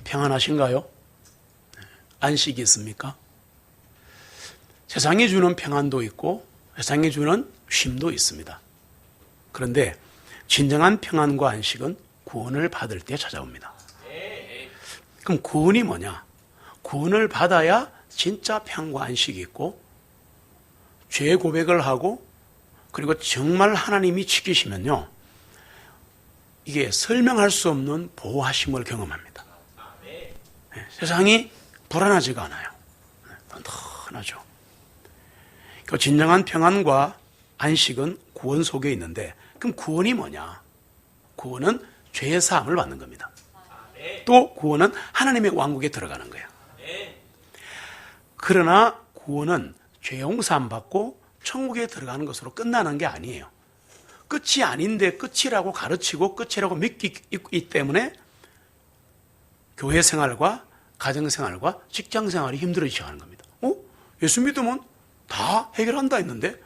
평안하신가요? 안식이 있습니까? 세상이 주는 평안도 있고 세상이 주는 쉼도 있습니다. 그런데 진정한 평안과 안식은 구원을 받을 때 찾아옵니다. 그럼 구원이 뭐냐? 구원을 받아야 진짜 평안과 안식이 있고 죄 고백을 하고 그리고 정말 하나님이 지키시면요, 이게 설명할 수 없는 보호하심을 경험합니다. 세상이 불안하지가 않아요. 든든하죠. 그 진정한 평안과 안식은 구원 속에 있는데, 그럼 구원이 뭐냐? 구원은 죄 사함을 받는 겁니다. 또 구원은 하나님의 왕국에 들어가는 거예요. 그러나 구원은 죄 용서함 받고 천국에 들어가는 것으로 끝나는 게 아니에요. 끝이 아닌데 끝이라고 가르치고 끝이라고 믿기 때문에 교회 생활과 가정 생활과 직장 생활이 힘들어지기 시작하는 겁니다. 예수 믿으면 다 해결한다 했는데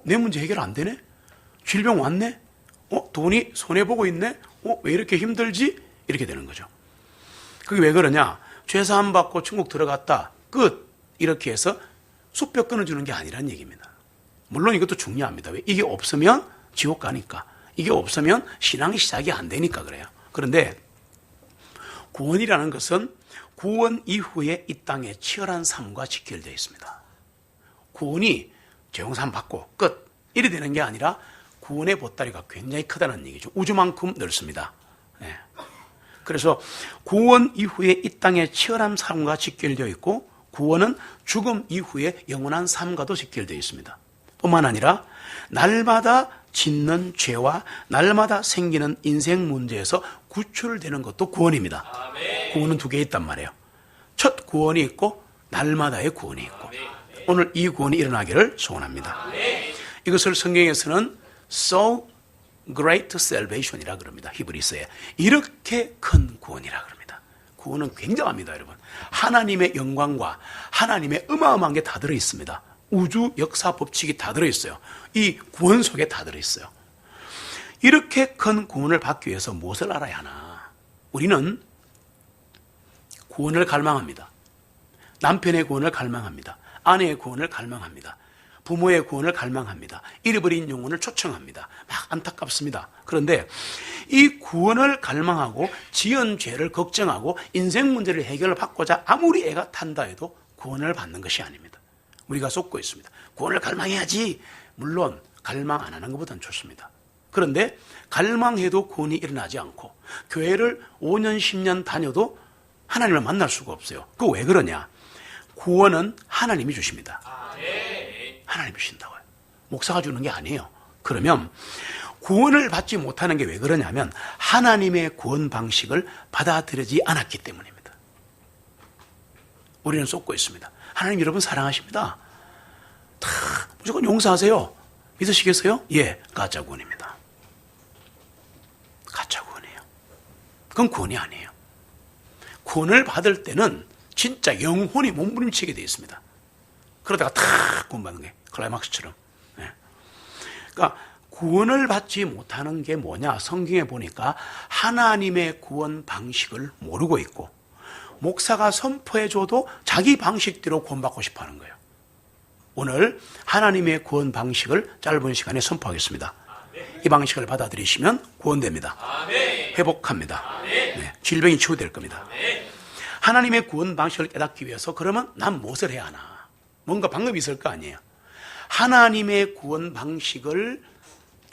내 문제 해결 안 되네? 질병 왔네? 돈이 손해보고 있네? 왜 이렇게 힘들지? 이렇게 되는 거죠. 그게 왜 그러냐? 죄사함 받고 천국 들어갔다, 끝, 이렇게 해서 숯뼈 끊어주는 게 아니란 얘기입니다. 물론 이것도 중요합니다. 왜? 이게 없으면 지옥 가니까, 이게 없으면 신앙이 시작이 안 되니까 그래요. 그런데 구원이라는 것은 구원 이후에 이 땅에 치열한 삶과 직결되어 있습니다. 구원이 죄용서함 받고 끝, 이래 되는 게 아니라 구원의 보따리가 굉장히 크다는 얘기죠. 우주만큼 넓습니다. 그래서 구원 이후에 이 땅에 치열한 삶과 직결되어 있고, 구원은 죽음 이후에 영원한 삶과도 직결되어 있습니다. 뿐만 아니라 날마다 짓는 죄와 날마다 생기는 인생 문제에서 구출되는 것도 구원입니다. 아멘. 구원은 두 개 있단 말이에요. 첫 구원이 있고 날마다의 구원이 있고, 아멘. 오늘 이 구원이 일어나기를 소원합니다. 아멘. 이것을 성경에서는 So Great Salvation이라 그럽니다. 히브리서에 이렇게 큰 구원이라 그럽니다. 구원은 굉장합니다, 여러분. 하나님의 영광과 하나님의 어마어마한 게 다 들어있습니다. 우주 역사 법칙이 다 들어있어요. 이 구원 속에 다 들어있어요. 이렇게 큰 구원을 받기 위해서 무엇을 알아야 하나? 우리는 구원을 갈망합니다. 남편의 구원을 갈망합니다. 아내의 구원을 갈망합니다. 부모의 구원을 갈망합니다. 잃어버린 영혼을 초청합니다. 막 안타깝습니다. 그런데 이 구원을 갈망하고 지은 죄를 걱정하고 인생 문제를 해결받고자 아무리 애가 탄다 해도 구원을 받는 것이 아닙니다. 우리가 속고 있습니다. 구원을 갈망해야지. 물론 갈망 안 하는 것보다는 좋습니다. 그런데 갈망해도 구원이 일어나지 않고 교회를 5년 10년 다녀도 하나님을 만날 수가 없어요. 그거 왜 그러냐? 구원은 하나님이 주십니다. 하나님이 주신다고요. 목사가 주는 게 아니에요. 그러면 구원을 받지 못하는 게 왜 그러냐면 하나님의 구원 방식을 받아들이지 않았기 때문입니다. 우리는 쏟고 있습니다. 하나님 여러분 사랑하십니다. 다 무조건 용서하세요. 믿으시겠어요? 예, 가짜 구원입니다. 가짜 구원이에요. 그건 구원이 아니에요. 구원을 받을 때는 진짜 영혼이 몸부림치게 되어 있습니다. 그러다가 탁 구원받는 게 클라이막스처럼. 그러니까 구원을 받지 못하는 게 뭐냐? 성경에 보니까 하나님의 구원 방식을 모르고 있고 목사가 선포해줘도 자기 방식대로 구원받고 싶어하는 거예요. 오늘 하나님의 구원 방식을 짧은 시간에 선포하겠습니다. 이 방식을 받아들이시면 구원됩니다. 회복합니다. 질병이 치유될 겁니다. 하나님의 구원 방식을 깨닫기 위해서 그러면 난 무엇을 해야 하나? 뭔가 방법이 있을 거 아니에요. 하나님의 구원 방식을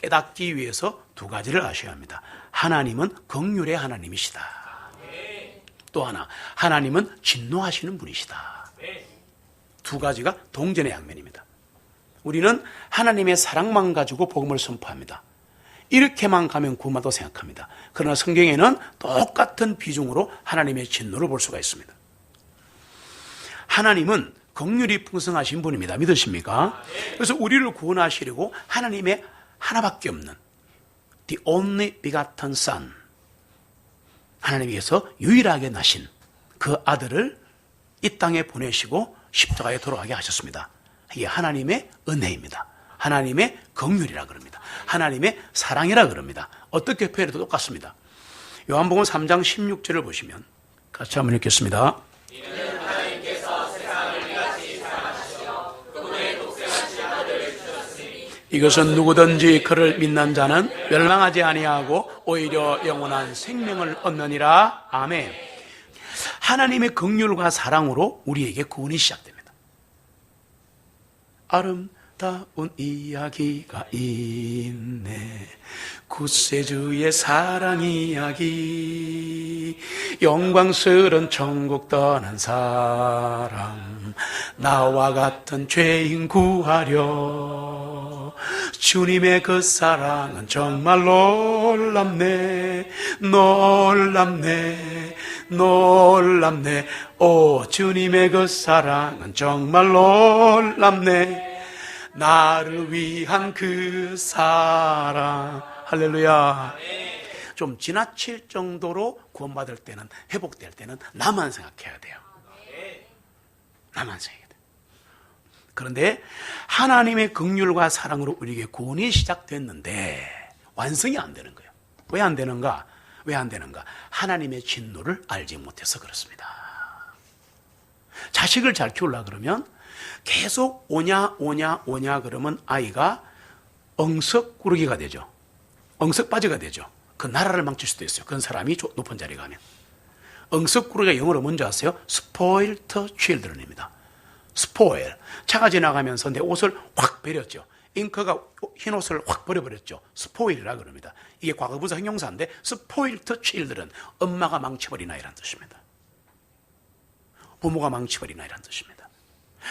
깨닫기 위해서 두 가지를 아셔야 합니다. 하나님은 긍휼의 하나님이시다. 또 하나, 하나님은 진노하시는 분이시다. 두 가지가 동전의 양면입니다. 우리는 하나님의 사랑만 가지고 복음을 선포합니다. 이렇게만 가면 구원받다고 생각합니다. 그러나 성경에는 똑같은 비중으로 하나님의 진노를 볼 수가 있습니다. 하나님은 긍휼이 풍성하신 분입니다. 믿으십니까? 그래서 우리를 구원하시려고 하나님의 하나밖에 없는 The only begotten Son, 하나님께서 유일하게 나신 그 아들을 이 땅에 보내시고 십자가에 돌아가게 하셨습니다. 이게 하나님의 은혜입니다. 하나님의 긍휼이라 그럽니다. 하나님의 사랑이라 그럽니다. 어떻게 표현해도 똑같습니다. 요한복음 3장 16절을 보시면 같이 한번 읽겠습니다. 이것은 누구든지 그를 믿는 자는 멸망하지 아니하고 오히려 영원한 생명을 얻느니라. 아멘. 하나님의 긍휼과 사랑으로 우리에게 구원이 시작됩니다. 아름다운 이야기가 있네. 구세주의 사랑 이야기, 영광스런 천국 떠난 사람, 나와 같은 죄인 구하려. 주님의 그 사랑은 정말 놀랍네, 놀랍네, 놀랍네. 오, 주님의 그 사랑은 정말 놀랍네. 나를 위한 그 사랑. 할렐루야. 좀 지나칠 정도로 구원받을 때는, 회복될 때는 나만 생각해야 돼요. 나만 생각해야 돼요. 그런데 하나님의 긍휼과 사랑으로 우리에게 구원이 시작됐는데 완성이 안 되는 거예요. 왜 안 되는가? 왜 안 되는가? 하나님의 진노를 알지 못해서 그렇습니다. 자식을 잘 키우려고 그러면 계속 오냐 그러면 아이가 엉석구르기가 되죠. 엉석바지가 되죠. 그 나라를 망칠 수도 있어요. 그런 사람이 높은 자리에 가면. 엉석구르기가 영어로 뭔지 아세요? Spoiled children입니다. Spoil. 차가 지나가면서 내 옷을 확 버렸죠. 잉크가 흰 옷을 확 버려버렸죠. Spoil이라 그럽니다. 이게 과거분사 형용사인데 Spoiled children, 엄마가 망쳐버린 아이란 뜻입니다. 부모가 망쳐버린 아이란 뜻입니다.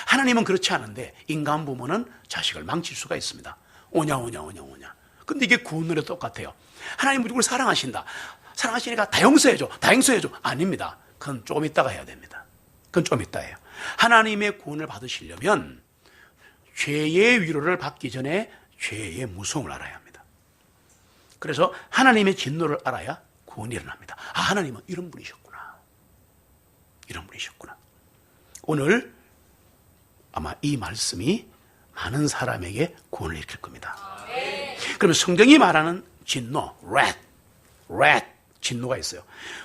하나님은 그렇지 않은데 인간 부모는 자식을 망칠 수가 있습니다. 오냐. 근데 이게 구원으로 똑같아요. 하나님은 우리를 사랑하신다. 사랑하시니까 다 용서해줘. 아닙니다. 그건 좀 이따가 해야 됩니다. 그건 좀 이따 해요. 하나님의 구원을 받으시려면 죄의 위로를 받기 전에 죄의 무서움을 알아야 합니다. 그래서 하나님의 진노를 알아야 구원이 일어납니다. 아, 하나님은 이런 분이셨구나. 이런 분이셨구나. 오늘 아마 이 말씀이 많은 사람에게 구원을 일으킬 겁니다. 그러면 성경이 말하는 진노, wrath, 진노가 있어요.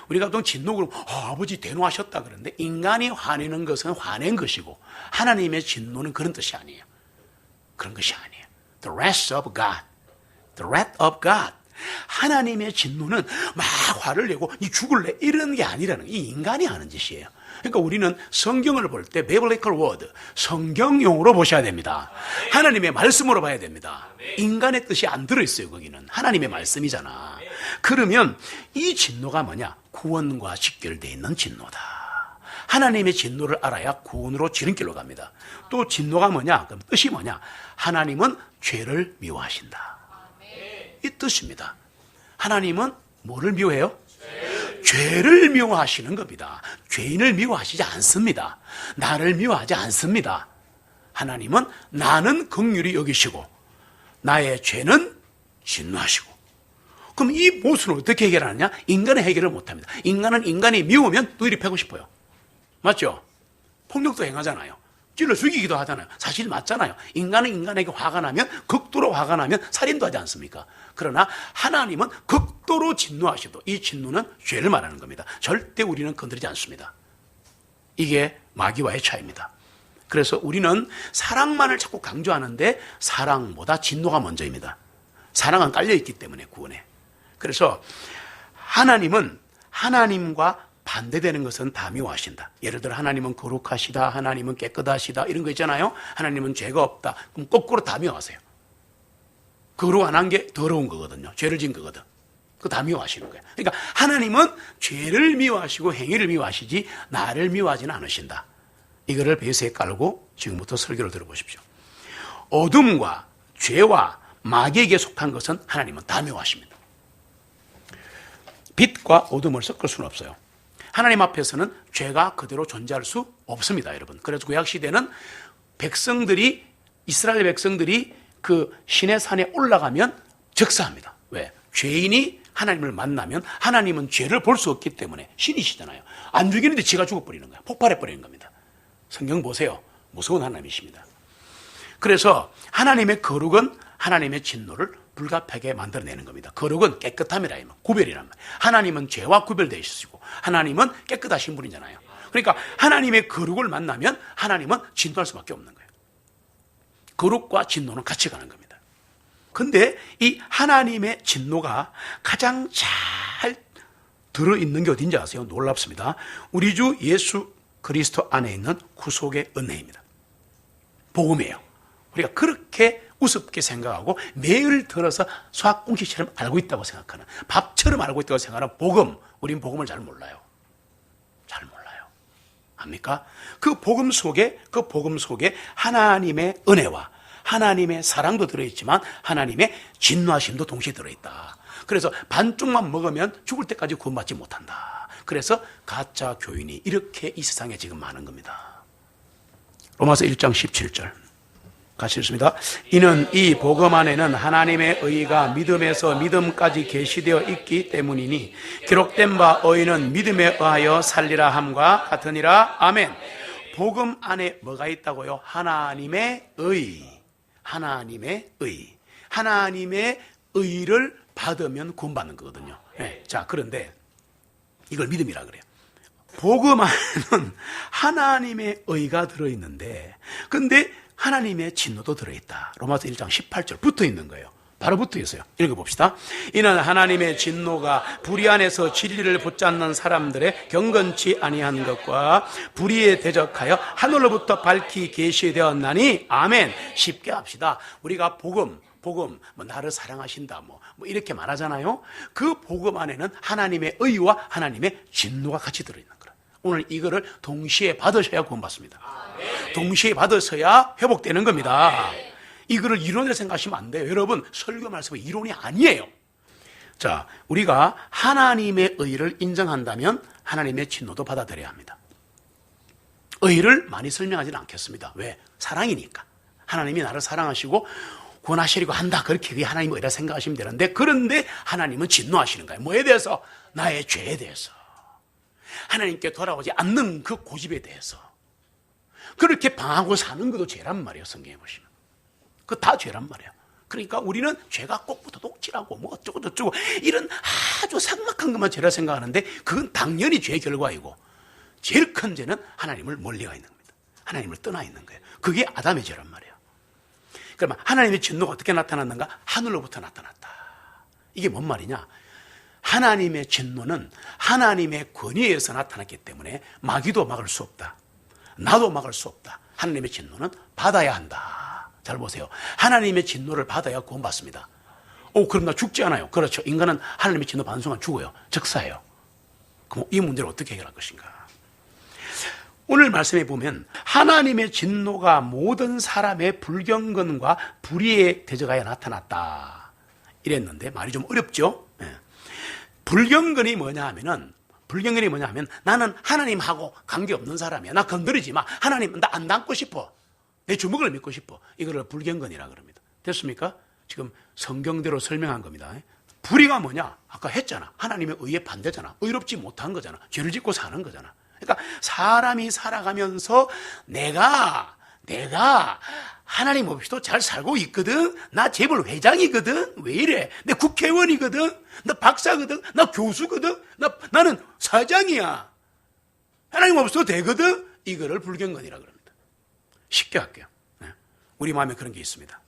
우리가 보통 진노 그러면 아버지 대노하셨다 그러는데 인간이 화내는 것은 화낸 것이고 하나님의 진노는 그런 뜻이 아니에요. 그런 것이 아니에요. The wrath of God. The wrath of God. 하나님의 진노는 막 화를 내고 니 죽을래 이런 게 아니라는 거예요. 이 인간이 하는 짓이에요. 그러니까 우리는 성경을 볼 때 biblical word, 성경용으로 보셔야 됩니다. 하나님의 말씀으로 봐야 됩니다. 인간의 뜻이 안 들어있어요. 거기는 하나님의 말씀이잖아. 그러면 이 진노가 뭐냐? 구원과 직결되어 있는 진노다. 하나님의 진노를 알아야 구원으로 지름길로 갑니다. 또 진노가 뭐냐? 그럼 뜻이 뭐냐? 하나님은 죄를 미워하신다. 이 뜻입니다. 하나님은 뭐를 미워해요? 죄를 미워하시는 겁니다. 죄인을 미워하시지 않습니다. 나를 미워하지 않습니다. 하나님은 나는 긍휼히 여기시고 나의 죄는 진노하시고. 그럼 이 모순을 어떻게 해결하느냐? 인간은 해결을 못합니다. 인간은 인간이 미우면 또 이리 패고 싶어요. 맞죠? 폭력도 행하잖아요. 찔러 죽이기도 하잖아요. 사실 맞잖아요. 인간은 인간에게 화가 나면, 극도로 화가 나면 살인도 하지 않습니까? 그러나 하나님은 극도로 진노하셔도 이 진노는 죄를 말하는 겁니다. 절대 우리는 건드리지 않습니다. 이게 마귀와의 차이입니다. 그래서 우리는 사랑만을 자꾸 강조하는데 사랑보다 진노가 먼저입니다. 사랑은 깔려있기 때문에 구원에. 그래서 하나님은 하나님과 반대되는 것은 다 미워하신다. 예를 들어 하나님은 거룩하시다, 하나님은 깨끗하시다 이런 거 있잖아요. 하나님은 죄가 없다. 그럼 거꾸로 다 미워하세요. 거룩 안 한 게 더러운 거거든요. 죄를 지은 거거든. 그거 다 미워하시는 거예요. 그러니까 하나님은 죄를 미워하시고 행위를 미워하시지 나를 미워하지는 않으신다. 이거를 베이스에 깔고 지금부터 설교를 들어보십시오. 어둠과 죄와 마귀에게 속한 것은 하나님은 다 미워하십니다. 빛과 어둠을 섞을 수는 없어요. 하나님 앞에서는 죄가 그대로 존재할 수 없습니다, 여러분. 그래서 구약시대는 백성들이, 이스라엘 백성들이 그 신의 산에 올라가면 즉사합니다. 왜? 죄인이 하나님을 만나면 하나님은 죄를 볼 수 없기 때문에 신이시잖아요. 안 죽이는데 지가 죽어버리는 거야. 폭발해버리는 겁니다. 성경 보세요. 무서운 하나님이십니다. 그래서 하나님의 거룩은 하나님의 진노를 불가피하게 만들어내는 겁니다. 거룩은 깨끗함이라 이 말, 구별이란 말. 하나님은 죄와 구별되어 있으시고 하나님은 깨끗하신 분이잖아요. 그러니까 하나님의 거룩을 만나면 하나님은 진노할 수밖에 없는 거예요. 거룩과 진노는 같이 가는 겁니다. 근데 이 하나님의 진노가 가장 잘 들어있는 게 어딘지 아세요? 놀랍습니다. 우리 주 예수 그리스도 안에 있는 구속의 은혜입니다. 복음이에요. 우리가 그렇게 우습게 생각하고 매일 들어서 수학공식처럼 알고 있다고 생각하는, 밥처럼 알고 있다고 생각하는 복음, 우린 복음을 잘 몰라요. 잘 몰라요. 압니까? 그 복음 속에 하나님의 은혜와 하나님의 사랑도 들어있지만 하나님의 진노하심도 동시에 들어있다. 그래서 반쪽만 먹으면 죽을 때까지 구원받지 못한다. 그래서 가짜 교인이 이렇게 이 세상에 지금 많은 겁니다. 로마서 1장 17절 같이 읽습니다. 이는 이 복음 안에는 하나님의 의가 믿음에서 믿음까지 계시되어 있기 때문이니 기록된 바 의인은 믿음에 의하여 살리라 함과 같으니라. 아멘. 복음 안에 뭐가 있다고요? 하나님의 의. 하나님의 의. 하나님의 의를 받으면 구원받는 거거든요. 네. 자, 그런데 이걸 믿음이라 그래요. 복음 안에는 하나님의 의가 들어있는데, 근데 하나님의 진노도 들어있다. 로마서 1장 18절 붙어 있는 거예요. 바로 붙어 있어요. 읽어봅시다. 이는 하나님의 진노가 불의 안에서 진리를 붙잡는 사람들의 경건치 아니한 것과 불의에 대적하여 하늘로부터 밝히 계시되었나니. 아멘. 쉽게 합시다. 우리가 복음, 뭐 나를 사랑하신다, 뭐 이렇게 말하잖아요. 그 복음 안에는 하나님의 의와 하나님의 진노가 같이 들어있는 거라. 오늘 이거를 동시에 받으셔야 구원받습니다. 동시에 받으셔야 회복되는 겁니다. 이거를 이론으로 생각하시면 안 돼요. 여러분, 설교 말씀은 이론이 아니에요. 자, 우리가 하나님의 의를 인정한다면 하나님의 진노도 받아들여야 합니다. 의를 많이 설명하지는 않겠습니다. 왜? 사랑이니까. 하나님이 나를 사랑하시고 구원하시려고 한다. 그렇게 하나님의 의라 생각하시면 되는데, 그런데 하나님은 진노하시는 거예요. 뭐에 대해서? 나의 죄에 대해서. 하나님께 돌아오지 않는 그 고집에 대해서. 그렇게 방하고 사는 것도 죄란 말이에요. 성경에 보시면. 그거 다 죄란 말이에요. 그러니까 우리는 죄가 꼭부터 독질하고 뭐 어쩌고 저쩌고 이런 아주 삭막한 것만 죄라 생각하는데, 그건 당연히 죄의 결과이고, 제일 큰 죄는 하나님을 멀리가 있는 겁니다. 하나님을 떠나 있는 거예요. 그게 아담의 죄란 말이에요. 그러면 하나님의 진노가 어떻게 나타났는가? 하늘로부터 나타났다. 이게 뭔 말이냐? 하나님의 진노는 하나님의 권위에서 나타났기 때문에 마귀도 막을 수 없다. 나도 막을 수 없다. 하나님의 진노는 받아야 한다. 잘 보세요. 하나님의 진노를 받아야 구원받습니다. 그럼 나 죽지 않아요. 그렇죠. 인간은 하나님의 진노 받는 순간 죽어요. 즉사예요. 그럼 이 문제를 어떻게 해결할 것인가? 오늘 말씀에 보면 하나님의 진노가 모든 사람의 불경건과 불의에 대적하여 나타났다 이랬는데, 말이 좀 어렵죠? 불경건이 뭐냐 하면 나는 하나님하고 관계없는 사람이야. 나 건드리지 마. 하나님 나 안 닮고 싶어. 내 주먹을 믿고 싶어. 이거를 불경건이라 그럽니다. 됐습니까? 지금 성경대로 설명한 겁니다. 불의가 뭐냐? 아까 했잖아. 하나님의 의에 반대잖아. 의롭지 못한 거잖아. 죄를 짓고 사는 거잖아. 그러니까 사람이 살아가면서 내가 하나님 없이도 잘 살고 있거든. 나 재벌 회장이거든. 왜 이래? 내 국회의원이거든. 나 박사거든. 나 교수거든. 나는 사장이야. 하나님 없어도 되거든. 이거를 불경건이라고 합니다. 쉽게 할게요. 우리 마음에 그런 게 있습니다.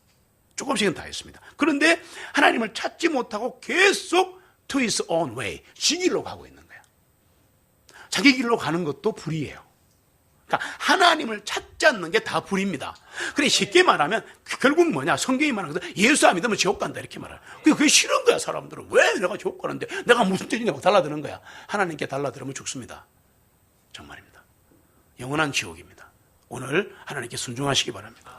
조금씩은 다 있습니다. 그런데 하나님을 찾지 못하고 계속 to his own way, 지 길로 가고 있는 거예요. 자기 길로 가는 것도 불이에요. 그러니까 하나님을 찾지 않는 게 다 불입니다. 그래, 쉽게 말하면 결국 뭐냐? 성경이 말하는 것은 예수 안 믿으면 지옥 간다 이렇게 말해요. 그게 싫은 거야. 사람들은. 왜 내가 지옥 가는데 내가 무슨 죄인이라고 달라드는 거야. 하나님께 달라들으면 죽습니다. 정말입니다. 영원한 지옥입니다. 오늘 하나님께 순종하시기 바랍니다.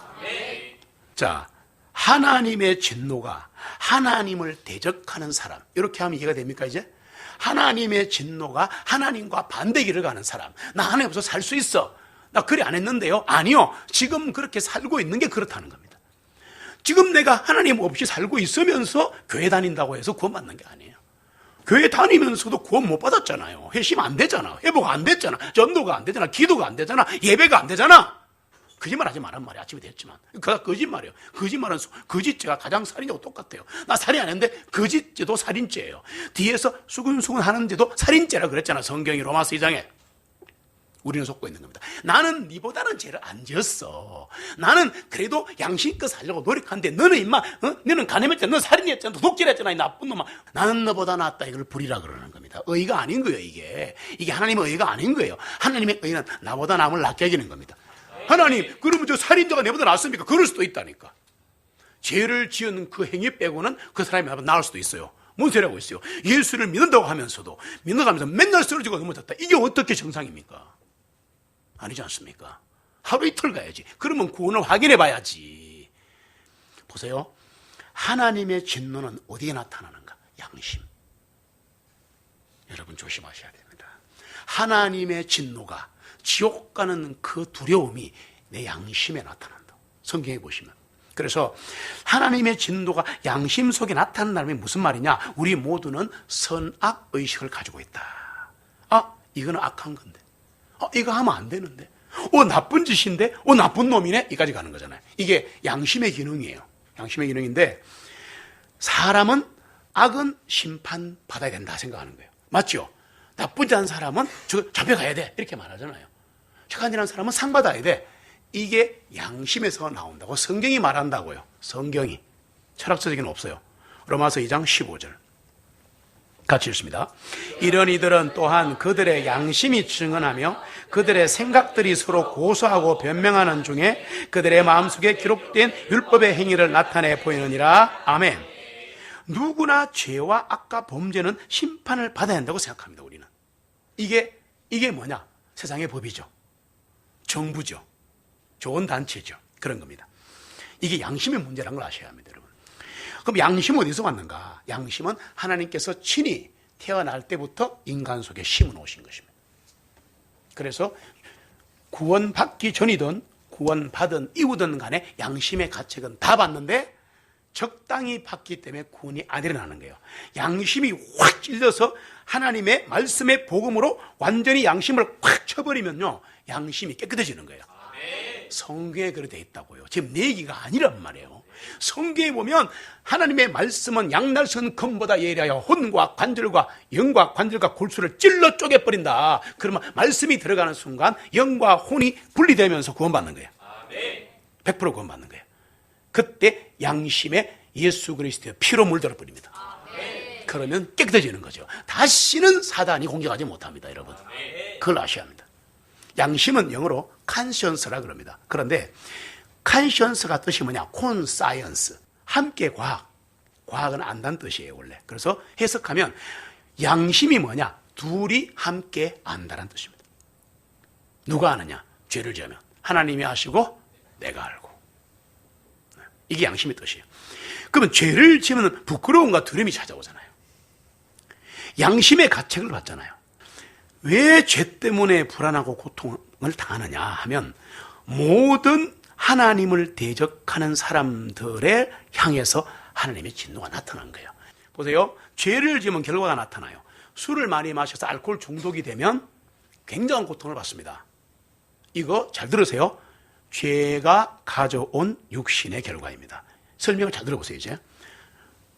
자, 하나님의 진노가 하나님을 대적하는 사람, 이렇게 하면 이해가 됩니까? 이제 하나님의 진노가 하나님과 반대 길을 가는 사람, 나 하나님 없어서 살 수 있어, 나 그래 안 했는데요. 아니요, 지금 그렇게 살고 있는 게 그렇다는 겁니다. 지금 내가 하나님 없이 살고 있으면서 교회 다닌다고 해서 구원받는 게 아니에요. 교회 다니면서도 구원 못 받았잖아요. 회심 안 되잖아. 회복 안 됐잖아. 전도가 안 되잖아. 기도가 안 되잖아. 예배가 안 되잖아. 거짓말 하지 말란 말이 아침에 됐지만. 그가 거짓말이에요. 거짓말은 거짓죄가 가장 살인죄하고 똑같아요. 나 살인 안 했는데 거짓죄도 살인죄예요. 뒤에서 수근수근 하는 죄도 살인죄라 그랬잖아. 성경이 로마서 2장에. 우리는 속고 있는 겁니다. 나는 네보다는 죄를 안 지었어. 나는 그래도 양심껏 살려고 노력하는데 너는 임마, 너는 간음했잖아. 너 살인했잖아. 도둑질했잖아. 이 나쁜 놈아. 나는 너보다 낫다. 이걸 불이라 그러는 겁니다. 의가 아닌 거예요, 이게. 이게 하나님의 의가 아닌 거예요. 하나님의 의는 나보다 남을 낫게 여기는 겁니다. 하나님, 그러면 저 살인자가 내보다 낫습니까? 그럴 수도 있다니까. 죄를 지은 그 행위 빼고는 그 사람이 나보다 나을 수도 있어요. 뭔 소리라고 있어요? 예수를 믿는다고 하면서도 믿어가면서 맨날 쓰러지고 넘어졌다. 이게 어떻게 정상입니까? 아니지 않습니까? 하루 이틀 가야지. 그러면 구원을 확인해 봐야지. 보세요. 하나님의 진노는 어디에 나타나는가? 양심. 여러분 조심하셔야 됩니다. 하나님의 진노가 지옥 가는 그 두려움이 내 양심에 나타난다. 성경에 보시면. 그래서 하나님의 진노가 양심 속에 나타난다는 게 무슨 말이냐? 우리 모두는 선악 의식을 가지고 있다. 아, 이거는 악한 건데. 이거 하면 안 되는데. 나쁜 짓인데? 나쁜 놈이네? 이까지 가는 거잖아요. 이게 양심의 기능이에요. 양심의 기능인데, 사람은 악은 심판받아야 된다 생각하는 거예요. 맞죠? 나쁜 짓 한 사람은 잡혀가야 돼. 이렇게 말하잖아요. 착한 짓 한 사람은 상 받아야 돼. 이게 양심에서 나온다고 성경이 말한다고요. 성경이. 철학서적인 없어요. 로마서 2장 15절. 같이 읽습니다. 이런 이들은 또한 그들의 양심이 증언하며 그들의 생각들이 서로 고소하고 변명하는 중에 그들의 마음속에 기록된 율법의 행위를 나타내 보이느니라. 아멘. 누구나 죄와 악과 범죄는 심판을 받아야 한다고 생각합니다. 우리는. 이게 뭐냐? 세상의 법이죠. 정부죠. 좋은 단체죠. 그런 겁니다. 이게 양심의 문제라는 걸 아셔야 합니다, 여러분. 그럼 양심은 어디서 왔는가? 양심은 하나님께서 친히 태어날 때부터 인간 속에 심어 놓으신 것입니다. 그래서 구원받기 전이든 구원받은 이후든 간에 양심의 가책은 다 받는데 적당히 받기 때문에 구원이 안 일어나는 거예요. 양심이 확 찔려서 하나님의 말씀의 복음으로 완전히 양심을 확 쳐버리면요, 양심이 깨끗해지는 거예요. 성경에 그렇게 돼 있다고요. 지금 내 얘기가 아니란 말이에요. 성경에 보면 하나님의 말씀은 양날선 검보다 예리하여 혼과 관절과 영과 관절과 골수를 찔러 쪼개버린다. 그러면 말씀이 들어가는 순간 영과 혼이 분리되면서 구원받는 거예요. 100% 구원받는 거예요. 그때 양심에 예수 그리스도의 피로 물들어 버립니다. 그러면 깨끗해지는 거죠. 다시는 사단이 공격하지 못합니다, 여러분. 그걸 아셔야 합니다. 양심은 영어로 conscience라 그럽니다. 그런데 conscience가 뜻이 뭐냐? conscience, 함께 과학. 과학은 안다는 뜻이에요, 원래. 그래서 해석하면 양심이 뭐냐? 둘이 함께 안다는 뜻입니다. 누가 아느냐? 죄를 지으면 하나님이 아시고 내가 알고. 이게 양심의 뜻이에요. 그러면 죄를 지으면 부끄러움과 두려움이 찾아오잖아요. 양심의 가책을 받잖아요. 왜 죄 때문에 불안하고 고통을 당하느냐 하면 모든 하나님을 대적하는 사람들에 향해서 하나님의 진노가 나타난 거예요. 보세요. 죄를 지으면 결과가 나타나요. 술을 많이 마셔서 알코올 중독이 되면 굉장한 고통을 받습니다. 이거 잘 들으세요. 죄가 가져온 육신의 결과입니다. 설명을 잘 들어보세요, 이제.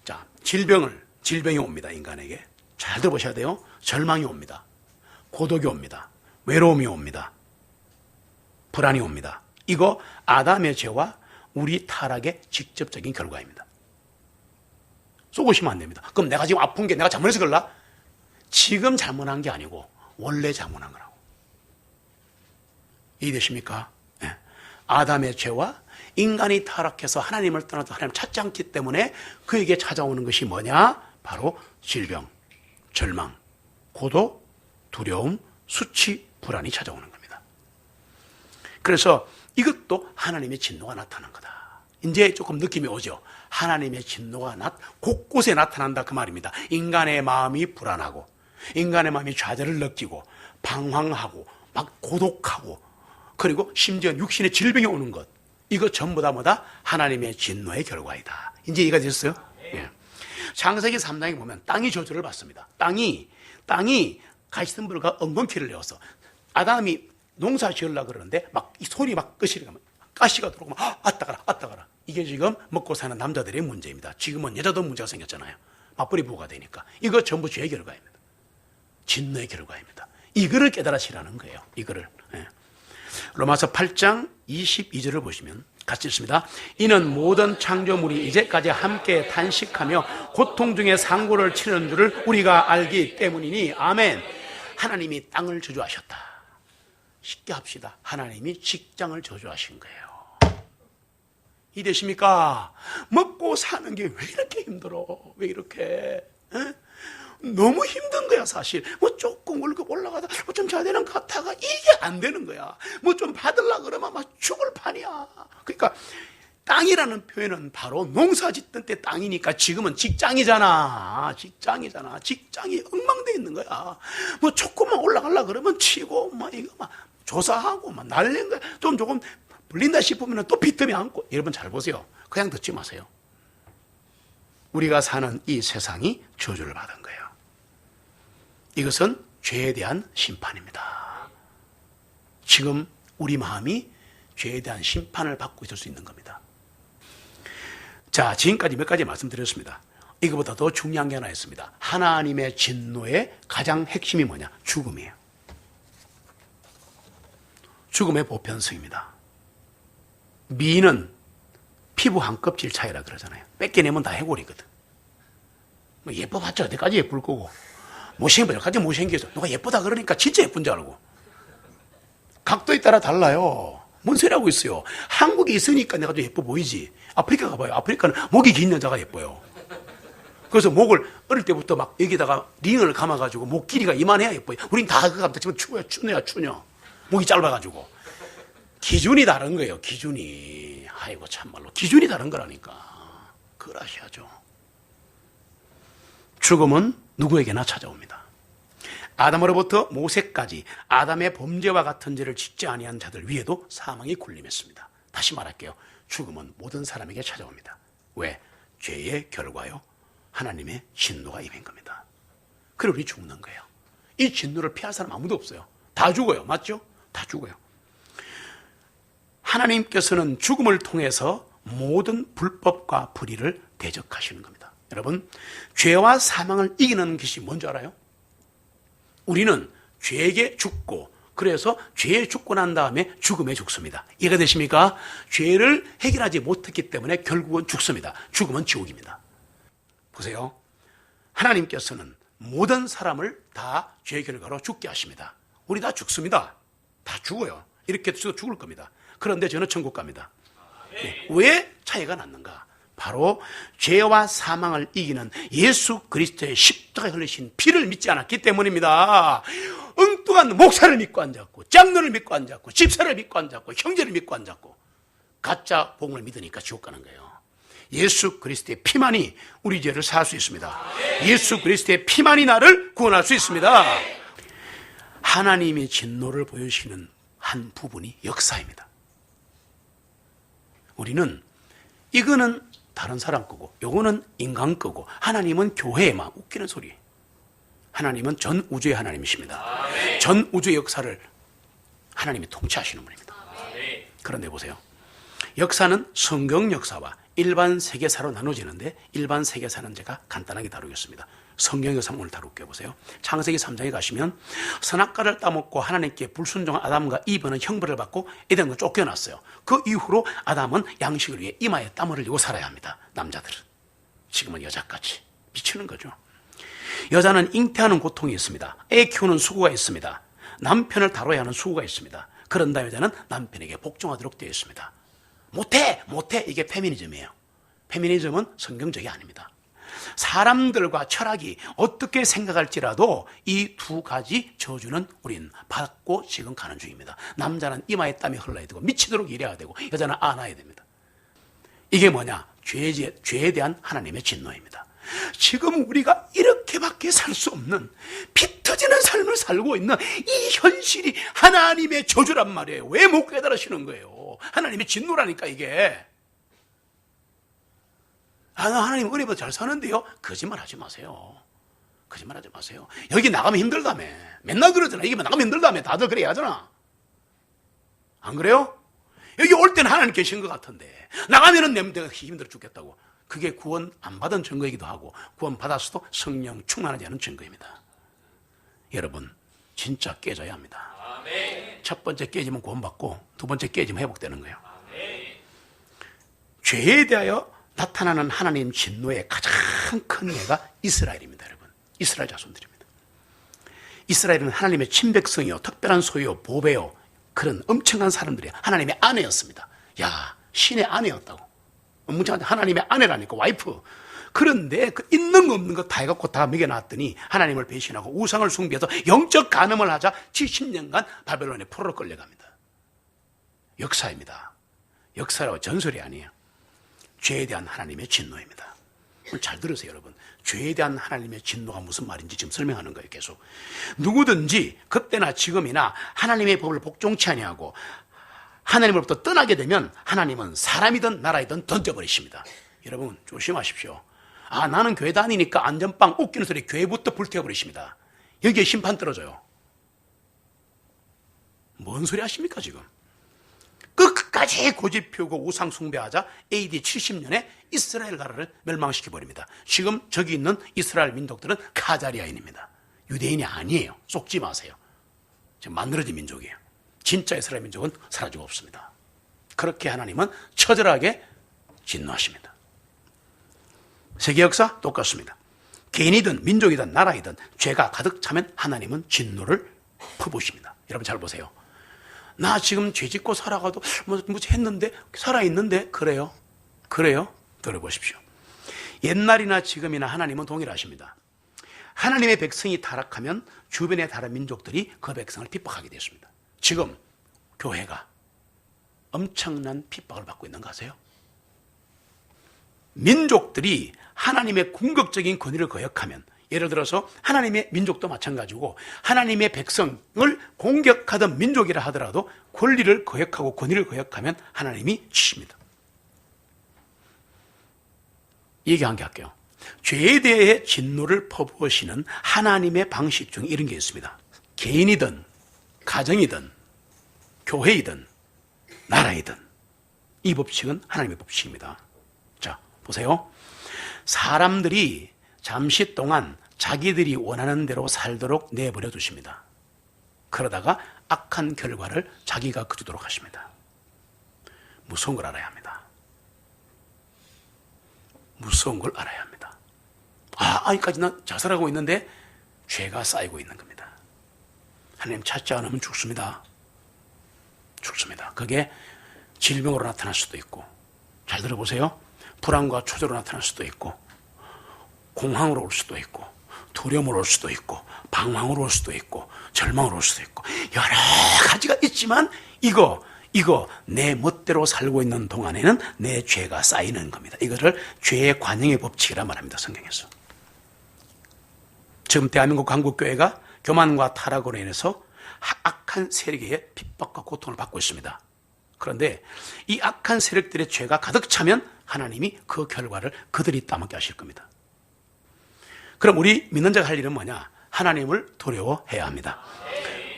자, 질병이 옵니다, 인간에게. 잘 들어보셔야 돼요. 절망이 옵니다. 고독이 옵니다. 외로움이 옵니다. 불안이 옵니다. 이거 아담의 죄와 우리 타락의 직접적인 결과입니다. 쏘고시면 안 됩니다. 그럼 내가 지금 아픈 게 내가 잘못해서 그럴라? 지금 잘못한 게 아니고 원래 잘못한 거라고. 이해되십니까? 네. 아담의 죄와 인간이 타락해서 하나님을 떠나서 하나님을 찾지 않기 때문에 그에게 찾아오는 것이 뭐냐? 바로 질병, 절망, 고독, 두려움, 수치, 불안이 찾아오는 겁니다. 그래서 이것도 하나님의 진노가 나타난 거다. 이제 조금 느낌이 오죠. 하나님의 진노가 곳곳에 나타난다 그 말입니다. 인간의 마음이 불안하고 인간의 마음이 좌절을 느끼고 방황하고 막 고독하고 그리고 심지어 육신의 질병이 오는 것, 이거 전부 다 뭐다? 하나님의 진노의 결과이다. 이제 이해가 되셨어요? 예. 창세기 3장에 보면 땅이 저주를 받습니다. 땅이 가시덤불과 엉겅퀴를 내어서 아담이 농사 지으려고 그러는데 막 이 소리 막 끄시려고 하면 가시가 들어오면 아따 가라. 이게 지금 먹고 사는 남자들의 문제입니다. 지금은 여자도 문제가 생겼잖아요. 맞벌이 부부가 되니까. 이거 전부 죄의 결과입니다. 진노의 결과입니다. 이거를 깨달으시라는 거예요. 이거를. 예. 로마서 8장 22절을 보시면 같이 읽습니다. 이는 모든 창조물이 이제까지 함께 탄식하며 고통 중에 상고를 치는 줄을 우리가 알기 때문이니 아멘. 하나님이 땅을 저주하셨다. 쉽게 합시다. 하나님이 직장을 저주하신 거예요. 이되십니까? 먹고 사는 게 왜 이렇게 힘들어? 왜 이렇게? 에? 너무 힘든 거야, 사실. 뭐 조금 월급 올라가다 뭐 좀 잘 되는 것 같다가 이게 안 되는 거야. 뭐 좀 받으려고 그러면 막 죽을 판이야. 그러니까 땅이라는 표현은 바로 농사 짓던 때 땅이니까 지금은 직장이잖아. 직장이 엉망돼 있는 거야. 뭐 조금만 올라가려고 그러면 치고 막 이거 막 조사하고 막 날린 거야. 조금 불린다 싶으면 또 비틈이 안고. 여러분 잘 보세요. 그냥 듣지 마세요. 우리가 사는 이 세상이 저주를 받은 거예요. 이것은 죄에 대한 심판입니다. 지금 우리 마음이 죄에 대한 심판을 받고 있을 수 있는 겁니다. 자, 지금까지 몇 가지 말씀드렸습니다. 이거보다 더 중요한 게 하나 있습니다. 하나님의 진노의 가장 핵심이 뭐냐? 죽음이에요. 죽음의 보편성입니다. 미는 피부 한 껍질 차이라 그러잖아요. 뺏겨내면 다 해골이거든. 뭐 예뻐봤자 어디까지 예쁠 거고, 못생긴 여기까지 못생겨서 누가 예쁘다 그러니까 진짜 예쁜 줄 알고. 각도에 따라 달라요. 뭔 소리 하고 있어요. 한국에 있으니까 내가 좀 예뻐 보이지. 아프리카 가봐요. 아프리카는 목이 긴 여자가 예뻐요. 그래서 목을 어릴 때부터 막 여기다가 링을 감아가지고 목 길이가 이만해야 예뻐요. 우린 다 그거 감다 치면 추녀야. 목이 짧아가지고. 기준이 다른 거예요. 기준이. 아이고 참말로 기준이 다른 거라니까. 그걸 아셔야죠. 죽음은 누구에게나 찾아옵니다. 아담으로부터 모세까지 아담의 범죄와 같은 죄를 짓지 아니한 자들 위에도 사망이 군림했습니다. 다시 말할게요. 죽음은 모든 사람에게 찾아옵니다. 왜? 죄의 결과요. 하나님의 진노가 임한 겁니다. 그래 우리 죽는 거예요. 이 진노를 피할 사람 아무도 없어요. 다 죽어요. 맞죠? 다 죽어요. 하나님께서는 죽음을 통해서 모든 불법과 불의를 대적하시는 겁니다. 여러분, 죄와 사망을 이기는 것이 뭔지 알아요? 우리는 죄에게 죽고, 그래서 죄에 죽고 난 다음에 죽음에 죽습니다. 이해가 되십니까? 죄를 해결하지 못했기 때문에 결국은 죽습니다. 죽음은 지옥입니다. 보세요. 하나님께서는 모든 사람을 다 죄의 결과로 죽게 하십니다. 우리 다 죽습니다. 다 죽어요. 이렇게 해도 죽을 겁니다. 그런데 저는 천국 갑니다. 왜 차이가 났는가? 바로 죄와 사망을 이기는 예수 그리스도의 십자가에 흘리신 피를 믿지 않았기 때문입니다. 엉뚱한 목사를 믿고 앉았고, 장로를 믿고 앉았고, 집사를 믿고 앉았고, 형제를 믿고 앉았고, 가짜 복음을 믿으니까 지옥 가는 거예요. 예수 그리스도의 피만이 우리 죄를 사할 수 있습니다. 예수 그리스도의 피만이 나를 구원할 수 있습니다. 하나님의 진노를 보여주시는 한 부분이 역사입니다. 우리는 이거는 다른 사람 거고, 요거는 인간 거고, 하나님은 교회에만 웃기는 소리. 하나님은 전 우주의 하나님이십니다. 전 우주의 역사를 하나님이 통치하시는 분입니다. 그런데 보세요. 역사는 성경 역사와 일반 세계사로 나눠지는데, 일반 세계사는 제가 간단하게 다루겠습니다. 성경 역사 오늘 다룰게요. 보세요. 창세기 3장에 가시면 선악과를 따먹고 하나님께 불순종한 아담과 이브는 형벌을 받고 에덴으로 쫓겨났어요. 그 이후로 아담은 양식을 위해 이마에 땀을 흘리고 살아야 합니다. 남자들은. 지금은 여자까지. 미치는 거죠. 여자는 잉태하는 고통이 있습니다. 애 키우는 수고가 있습니다. 남편을 다뤄야 하는 수고가 있습니다. 그런다 여자는 남편에게 복종하도록 되어 있습니다. 못해! 이게 페미니즘이에요. 페미니즘은 성경적이 아닙니다. 사람들과 철학이 어떻게 생각할지라도 이 두 가지 저주는 우린 받고 지금 가는 중입니다. 남자는 이마에 땀이 흘러야 되고 미치도록 일해야 되고, 여자는 안아야 됩니다. 이게 뭐냐? 죄에 대한 하나님의 진노입니다. 지금 우리가 이렇게밖에 살 수 없는 피 터지는 삶을 살고 있는 이 현실이 하나님의 저주란 말이에요. 왜 못 깨달으시는 거예요? 하나님의 진노라니까 이게. 하나님 은혜보다 잘 사는데요? 거짓말 하지 마세요. 거짓말 하지 마세요. 여기 나가면 힘들다며. 맨날 그러잖아. 여기 나가면 힘들다며. 다들 그래 하잖아. 안 그래요? 여기 올 때는 하나님 계신 것 같은데 나가면은 내가 힘들어 죽겠다고. 그게 구원 안 받은 증거이기도 하고 구원 받았어도 성령 충만하지 않은 증거입니다. 여러분 진짜 깨져야 합니다. 첫 번째 깨지면 구원받고 두 번째 깨지면 회복되는 거예요. 죄에 대하여 나타나는 하나님 진노의 가장 큰 예가 이스라엘입니다. 여러분 이스라엘 자손들입니다. 이스라엘은 하나님의 친백성이요 특별한 소유요 보배요 그런 엄청난 사람들이 하나님의 아내였습니다. 야 신의 아내였다고. 하나님의 아내라니까 와이프. 그런데 그 있는 거 없는 거 다 해갖고 다 먹여놨더니 하나님을 배신하고 우상을 숭배해서 영적 간음을 하자 70년간 바벨론에 포로로 끌려갑니다. 역사입니다. 역사라고 전설이 아니에요. 죄에 대한 하나님의 진노입니다. 잘 들으세요 여러분. 죄에 대한 하나님의 진노가 무슨 말인지 지금 설명하는 거예요. 계속 누구든지 그때나 지금이나 하나님의 법을 복종치 아니하고 하나님으로부터 떠나게 되면 하나님은 사람이든 나라이든 던져버리십니다. 여러분 조심하십시오. 아 나는 교회 다니니까 안전빵 웃기는 소리 교회부터 불태워버리십니다. 여기에 심판 떨어져요. 뭔 소리 하십니까 지금. 끝까지 고집 피우고 우상 숭배하자 AD 70년에 이스라엘 나라를 멸망시켜버립니다. 지금 저기 있는 이스라엘 민족들은 카자리아인입니다. 유대인이 아니에요. 속지 마세요. 지금 만들어진 민족이에요. 진짜 이스라엘 민족은 사라지고 없습니다. 그렇게 하나님은 처절하게 진노하십니다. 세계 역사 똑같습니다. 개인이든 민족이든 나라이든 죄가 가득 차면 하나님은 진노를 퍼부으십니다. 여러분 잘 보세요. 나 지금 죄 짓고 살아가도 뭐 했는데 살아있는데 그래요? 들어보십시오. 옛날이나 지금이나 하나님은 동일하십니다. 하나님의 백성이 타락하면 주변의 다른 민족들이 그 백성을 핍박하게 됐습니다. 지금 교회가 엄청난 핍박을 받고 있는 거 아세요? 민족들이 하나님의 궁극적인 권위를 거역하면 예를 들어서 하나님의 민족도 마찬가지고 하나님의 백성을 공격하던 민족이라 하더라도 권리를 거역하고 권위를 거역하면 하나님이 치십니다. 얘기 한 개 할게요. 죄에 대해 진노를 퍼부으시는 하나님의 방식 중에 이런 게 있습니다. 개인이든 가정이든 교회이든 나라이든 이 법칙은 하나님의 법칙입니다. 자 보세요. 사람들이 잠시 동안 자기들이 원하는 대로 살도록 내버려 두십니다. 그러다가 악한 결과를 자기가 거두도록 하십니다. 무서운 걸 알아야 합니다. 무서운 걸 알아야 합니다. 아직까지는 자살하고 있는데 죄가 쌓이고 있는 겁니다. 하나님 찾지 않으면 죽습니다. 죽습니다. 그게 질병으로 나타날 수도 있고, 잘 들어보세요. 불안과 초조로 나타날 수도 있고, 공황으로 올 수도 있고, 두려움으로 올 수도 있고, 방황으로 올 수도 있고, 절망으로 올 수도 있고, 여러 가지가 있지만 이거 내 멋대로 살고 있는 동안에는 내 죄가 쌓이는 겁니다. 이거를 죄의 관행의 법칙이라 말합니다. 성경에서. 지금 대한민국 한국교회가 교만과 타락으로 인해서 악한 세력의 핍박과 고통을 받고 있습니다. 그런데 이 악한 세력들의 죄가 가득 차면 하나님이 그 결과를 그들이 따먹게 하실 겁니다. 그럼 우리 믿는 자가 할 일은 뭐냐? 하나님을 두려워해야 합니다.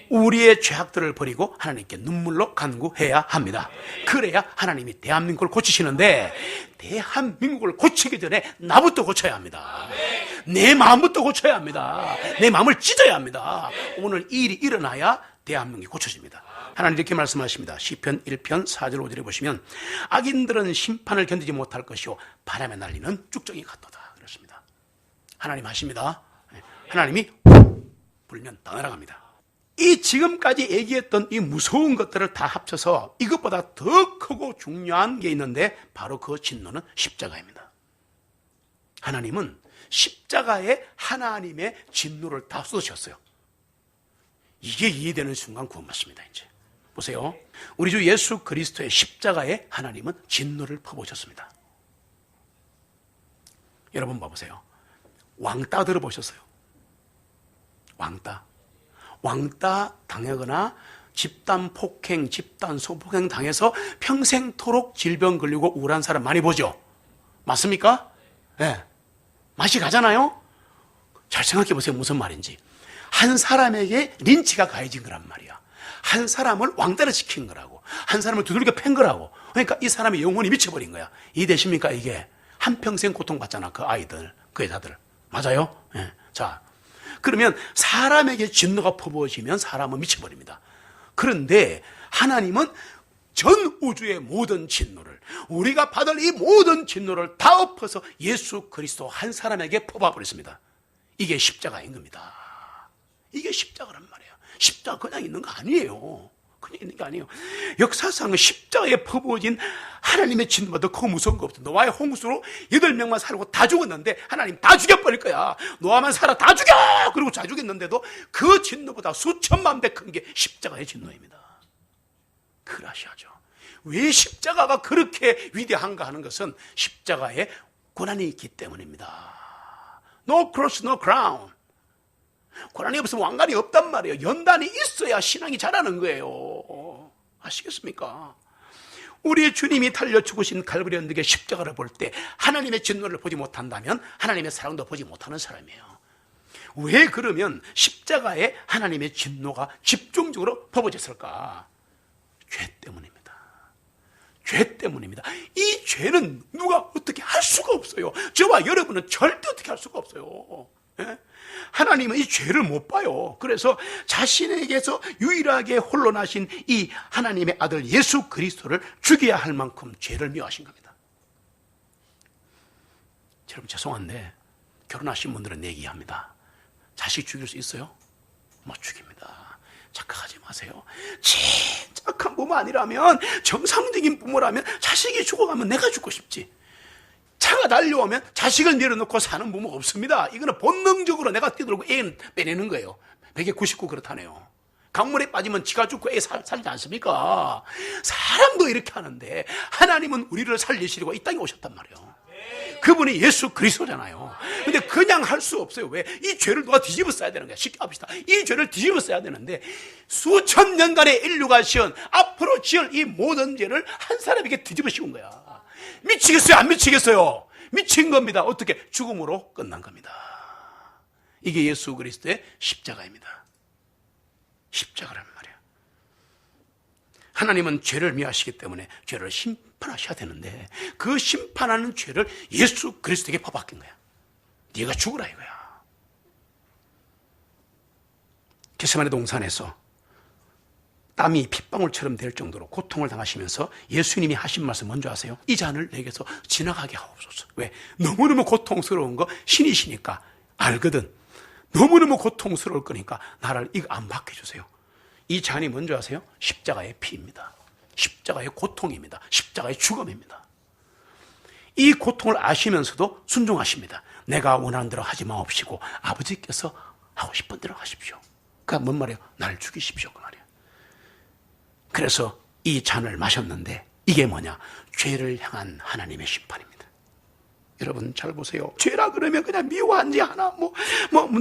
우리의 죄악들을 버리고 하나님께 눈물로 간구해야 합니다. 그래야 하나님이 대한민국을 고치시는데, 대한민국을 고치기 전에 나부터 고쳐야 합니다. 내 마음부터 고쳐야 합니다. 내 마음을 찢어야 합니다. 오늘 이 일이 일어나야 대한민국이 고쳐집니다. 하나님 이렇게 말씀하십니다. 시편 1편 4절 5절에 보시면 악인들은 심판을 견디지 못할 것이요 바람에 날리는 쭉정이 같도다 그렇습니다. 하나님 하십니다. 하나님이 불면 다 날아갑니다. 이 지금까지 얘기했던 이 무서운 것들을 다 합쳐서 이것보다 더 크고 중요한 게 있는데 바로 그 진노는 십자가입니다. 하나님은 십자가에 하나님의 진노를 다 쏟으셨어요. 이게 이해되는 순간 구원받습니다. 이제 보세요. 우리 주 예수 그리스도의 십자가에 하나님은 진노를 퍼부으셨습니다. 여러분 봐보세요. 왕따 들어보셨어요? 왕따 당하거나 집단 폭행, 집단 소폭행 당해서 평생토록 질병 걸리고 우울한 사람 많이 보죠? 맞습니까? 네. 맛이 가잖아요? 잘 생각해 보세요. 무슨 말인지. 한 사람에게 린치가 가해진 거란 말이야. 한 사람을 왕따를 시킨 거라고. 한 사람을 두들겨 팬 거라고. 그러니까 이 사람의 영혼이 미쳐버린 거야. 이해되십니까? 이게 한평생 고통받잖아. 그 아이들, 그 여자들. 맞아요? 예. 자, 그러면 사람에게 진노가 퍼부어지면 사람은 미쳐버립니다. 그런데 하나님은 전 우주의 모든 진노를, 우리가 받을 이 모든 진노를 다 엎어서 예수 그리스도 한 사람에게 퍼부어버렸습니다. 이게 십자가인 겁니다. 이게 십자가란 말이에요. 십자가 그냥 있는 거 아니에요. 그냥 있는 게 아니에요. 역사상 십자가에 퍼부어진 하나님의 진노보다 더 무서운 거 없어. 노아의 홍수로 8명만 살고 다 죽었는데 하나님 다 죽여버릴 거야. 노아만 살아 다 죽여! 그리고 다 죽였는데도 그 진노보다 수천만 배 큰 게 십자가의 진노입니다. 그라시아죠. 왜 십자가가 그렇게 위대한가 하는 것은 십자가에 고난이 있기 때문입니다. No cross, no crown. 고난이 없으면 왕관이 없단 말이에요. 연단이 있어야 신앙이 자라는 거예요. 아시겠습니까? 우리의 주님이 달려 죽으신 갈보리 언덕의 십자가를 볼 때 하나님의 진노를 보지 못한다면 하나님의 사랑도 보지 못하는 사람이에요. 왜 그러면 십자가에 하나님의 진노가 집중적으로 퍼부어졌을까? 죄 때문입니다. 죄 때문입니다. 이 죄는 누가 어떻게 할 수가 없어요. 저와 여러분은 절대 어떻게 할 수가 없어요. 예? 하나님은 이 죄를 못 봐요. 그래서 자신에게서 유일하게 홀로 나신 이 하나님의 아들 예수 그리스도를 죽여야 할 만큼 죄를 미워하신 겁니다. 여러분 죄송한데 결혼하신 분들은 얘기합니다. 자식 죽일 수 있어요? 못 죽입니다. 착각하지 마세요. 진짜 착한 부모 아니라면, 정상적인 부모라면 자식이 죽어가면 내가 죽고 싶지. 차가 달려오면 자식을 내려놓고 사는 부모가 없습니다. 이거는 본능적으로 내가 뛰어들고 애는 빼내는 거예요. 199 그렇다네요. 강물에 빠지면 지가 죽고 애 살지 않습니까? 사람도 이렇게 하는데 하나님은 우리를 살리시려고 이 땅에 오셨단 말이에요. 그분이 예수 그리스도잖아요. 근데 그냥 할 수 없어요. 왜? 이 죄를 누가 뒤집어 써야 되는 거야. 쉽게 합시다. 이 죄를 뒤집어 써야 되는데 수천 년간의 인류가 지은, 앞으로 지을 이 모든 죄를 한 사람에게 뒤집어 씌운 거야. 미치겠어요? 안 미치겠어요? 미친 겁니다. 어떻게? 죽음으로 끝난 겁니다. 이게 예수 그리스도의 십자가입니다. 십자가란 말이야. 하나님은 죄를 미워하시기 때문에 죄를 심판하셔야 되는데 그 심판하는 죄를 예수 그리스도에게 퍼박힌 거야. 네가 죽으라 이거야. 겟세마네 동산에서 땀이 핏방울처럼 될 정도로 고통을 당하시면서 예수님이 하신 말씀 먼저 하세요. 이 잔을 내게서 지나가게 하옵소서. 왜? 너무너무 고통스러운 거 신이시니까 알거든. 너무너무 고통스러울 거니까 나를 이거 안 받게 해주세요. 이 잔이 먼저 하세요. 십자가의 피입니다. 십자가의 고통입니다. 십자가의 죽음입니다. 이 고통을 아시면서도 순종하십니다. 내가 원하는 대로 하지 마옵시고 아버지께서 하고 싶은 대로 하십시오. 그러니까 뭔 말이에요? 나를 죽이십시오 그 말이에요. 그래서 이 잔을 마셨는데 이게 뭐냐? 죄를 향한 하나님의 심판입니다. 여러분 잘 보세요. 죄라 그러면 그냥 미워한 지 하나,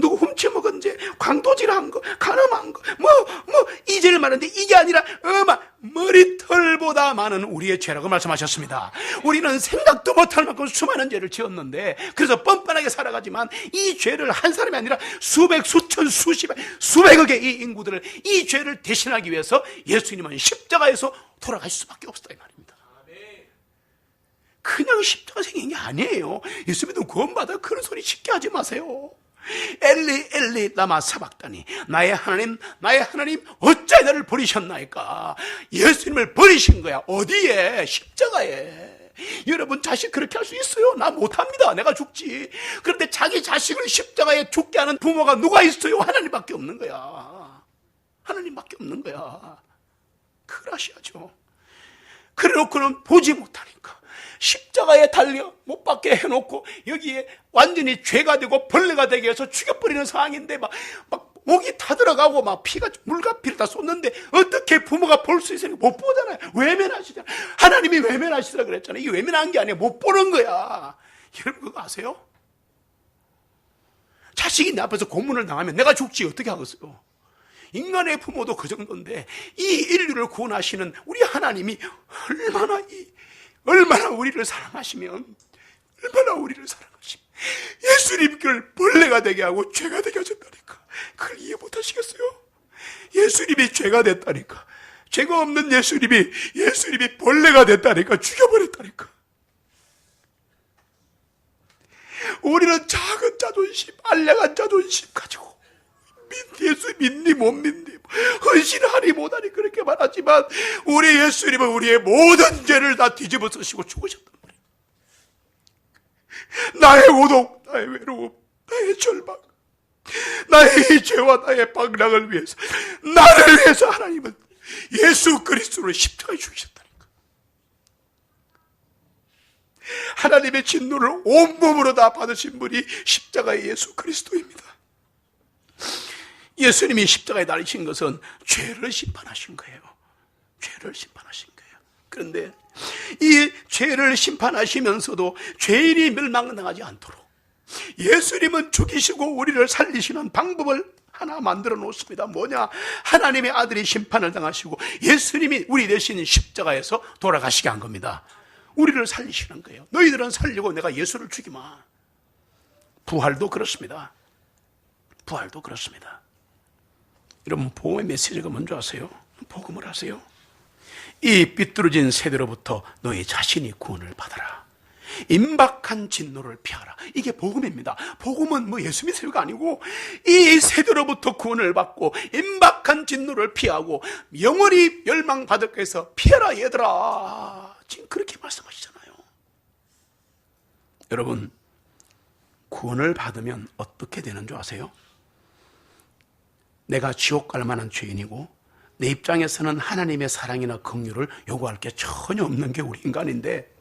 누구 훔쳐먹은 죄, 광도질한 거, 가늠한 거, 이 죄를 말하는데 이게 아니라 머리털보다 많은 우리의 죄라고 말씀하셨습니다. 우리는 생각도 못할 만큼 수많은 죄를 지었는데 그래서 뻔뻔하게 살아가지만 이 죄를 한 사람이 아니라 수백, 수천, 수백억의 이 인구들을 이 죄를 대신하기 위해서 예수님은 십자가에서 돌아가실 수밖에 없었다 이 말입니다. 그냥 십자가 생긴 게 아니에요. 예수 믿으면 구원받아. 그런 소리 쉽게 하지 마세요. 엘리 엘리 라마 사박다니, 나의 하나님 나의 하나님 어찌 나를 버리셨나이까. 예수님을 버리신 거야. 어디에? 십자가에. 여러분 자식 그렇게 할 수 있어요? 나 못합니다. 내가 죽지. 그런데 자기 자식을 십자가에 죽게 하는 부모가 누가 있어요? 하나님밖에 없는 거야. 하나님밖에 없는 거야. 그라시아죠. 그래놓고는 보지 못하니까 십자가에 달려 못 박게 해놓고 여기에 완전히 죄가 되고 벌레가 되게 해서 죽여버리는 상황인데 막 목이 타들어가고 막 피가 물과 피를 다 쏟는데 어떻게 부모가 볼 수 있으니까 못 보잖아요. 외면하시잖아요. 하나님이 외면하시라 그랬잖아요. 이게 외면한 게 아니에요. 못 보는 거야. 여러분 그거 아세요? 자식이 내 앞에서 고문을 당하면 내가 죽지 어떻게 하겠어요? 인간의 부모도 그 정도인데 이 인류를 구원하시는 우리 하나님이 얼마나 우리를 사랑하시면 예수님을 벌레가 되게 하고 죄가 되게 하셨다니까. 그걸 이해 못하시겠어요? 예수님이 죄가 됐다니까. 죄가 없는 예수님이 벌레가 됐다니까. 죽여버렸다니까. 우리는 작은 자존심, 알량한 자존심 가지고 예수 믿니 못 믿니 헌신하니 못하니 그렇게 말하지만 우리 예수님은 우리의 모든 죄를 다 뒤집어 쓰시고 죽으셨단 말이에요. 나의 고독, 나의 외로움, 나의 절망, 나의 죄와 나의 방랑을 위해서, 나를 위해서 하나님은 예수 그리스도를 십자가에 죽이셨다니까. 하나님의 진노를 온몸으로 다 받으신 분이 십자가의 예수 그리스도입니다. 예수님이 십자가에 달리신 것은 죄를 심판하신 거예요. 죄를 심판하신 거예요. 그런데 이 죄를 심판하시면서도 죄인이 멸망당하지 않도록 예수님은 죽이시고 우리를 살리시는 방법을 하나 만들어 놓습니다. 뭐냐? 하나님의 아들이 심판을 당하시고 예수님이 우리 대신 십자가에서 돌아가시게 한 겁니다. 우리를 살리시는 거예요. 너희들은 살리고 내가 예수를 죽이마. 부활도 그렇습니다. 부활도 그렇습니다. 여러분, 복음의 메시지가 뭔지 아세요? 복음을 하세요. 이 삐뚤어진 세대로부터 너희 자신이 구원을 받아라. 임박한 진노를 피하라. 이게 복음입니다. 복음은 뭐 예수 믿으려가 아니고 이 세대로부터 구원을 받고 임박한 진노를 피하고 영원히 멸망받을 것에서 피해라 얘들아. 지금 그렇게 말씀하시잖아요. 여러분, 구원을 받으면 어떻게 되는 줄 아세요? 내가 지옥 갈 만한 죄인이고 내 입장에서는 하나님의 사랑이나 긍휼을 요구할 게 전혀 없는 게 우리 인간인데,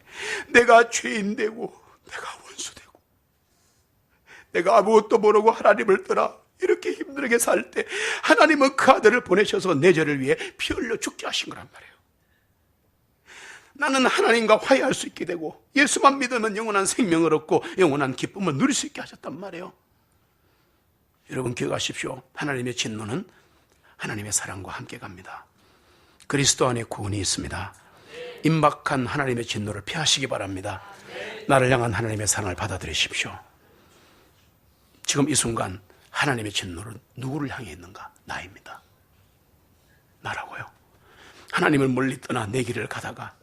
내가 죄인 되고 내가 원수 되고 내가 아무것도 모르고 하나님을 떠나 이렇게 힘들게 살 때 하나님은 그 아들을 보내셔서 내 죄를 위해 피 흘려 죽게 하신 거란 말이에요. 나는 하나님과 화해할 수 있게 되고 예수만 믿으면 영원한 생명을 얻고 영원한 기쁨을 누릴 수 있게 하셨단 말이에요. 여러분, 기억하십시오. 하나님의 진노는 하나님의 사랑과 함께 갑니다. 그리스도 안에 구원이 있습니다. 임박한 하나님의 진노를 피하시기 바랍니다. 나를 향한 하나님의 사랑을 받아들이십시오. 지금 이 순간 하나님의 진노는 누구를 향해 있는가? 나입니다. 나라고요. 하나님을 멀리 떠나 내 길을 가다가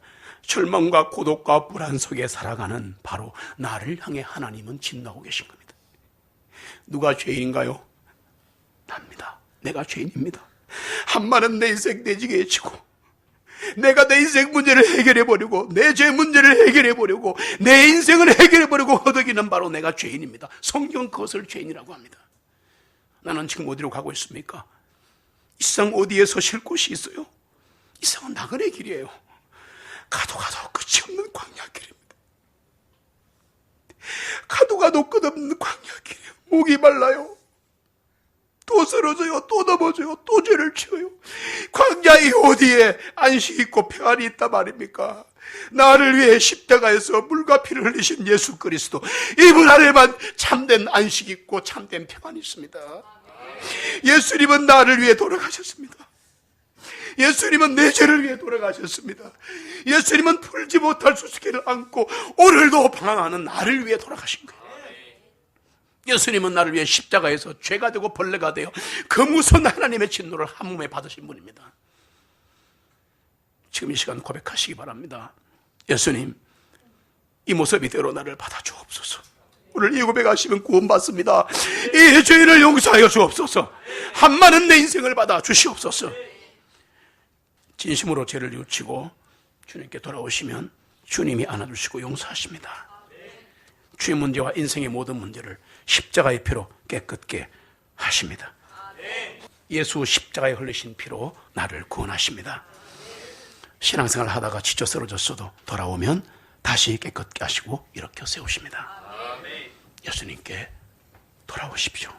절망과 고독과 불안 속에 살아가는 바로 나를 향해 하나님은 진노하고 계신 겁니다. 누가 죄인인가요? 납니다. 내가 죄인입니다. 한마는 내 인생 내지게 해치고 내가 내 인생 문제를 해결해버리고 내 죄 문제를 해결해버리고 내 인생을 해결해버리고 허덕이는 바로 내가 죄인입니다. 성경은 그것을 죄인이라고 합니다. 나는 지금 어디로 가고 있습니까? 이 세상 어디에 서실 곳이 있어요? 이 세상은 나그네 길이에요. 가도 끝이 없는 광야길입니다. 가도 끝없는 광야길이에요. 목이 말라요. 또 쓰러져요. 또 넘어져요. 또 죄를 지어요. 광야의 어디에 안식이 있고 평안이 있단 말입니까? 나를 위해 십자가에서 물과 피를 흘리신 예수 그리스도, 이분 안에만 참된 안식이 있고 참된 평안이 있습니다. 예수님은 나를 위해 돌아가셨습니다. 예수님은 내 죄를 위해 돌아가셨습니다. 예수님은 풀지 못할 수수께를 안고 오늘도 방황하는 나를 위해 돌아가신 거예요. 예수님은 나를 위해 십자가에서 죄가 되고 벌레가 되어 그 무서운 하나님의 진노를 한 몸에 받으신 분입니다. 지금 이 시간 고백하시기 바랍니다. 예수님, 이 모습 이대로 나를 받아주옵소서. 오늘 이 고백하시면 구원받습니다. 이 죄인을 용서하여 주옵소서. 한마는 내 인생을 받아 주시옵소서. 진심으로 죄를 뉘우치고 주님께 돌아오시면 주님이 안아주시고 용서하십니다. 주의 문제와 인생의 모든 문제를 십자가의 피로 깨끗게 하십니다. 예수 십자가에 흘리신 피로 나를 구원하십니다. 신앙생활 하다가 지쳐 쓰러졌어도 돌아오면 다시 깨끗게 하시고 일으켜 세우십니다. 예수님께 돌아오십시오.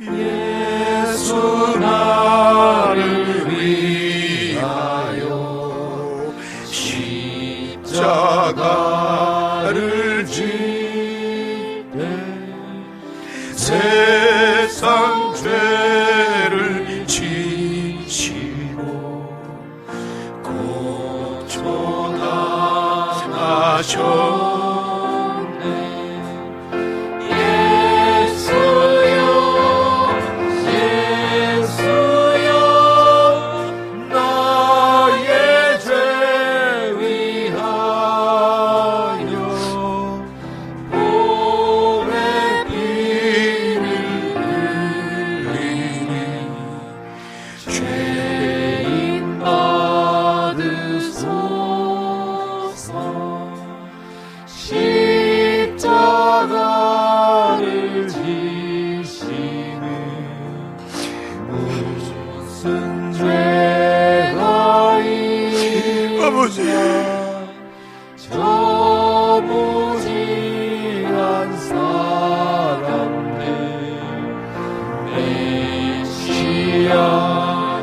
예수 나를 위하여 십자가를 지되 세상 죄를 지시고 고쳐 사랑해 메시아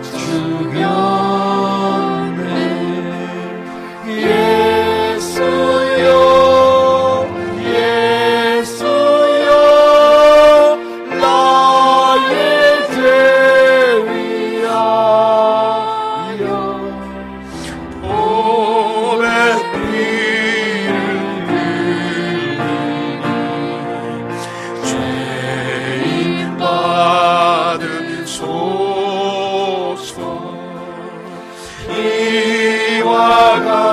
죽였네 예수여 예수여 나의 죄 위하여 보배 피를 흘리니 죄인 받으소서 이와 같이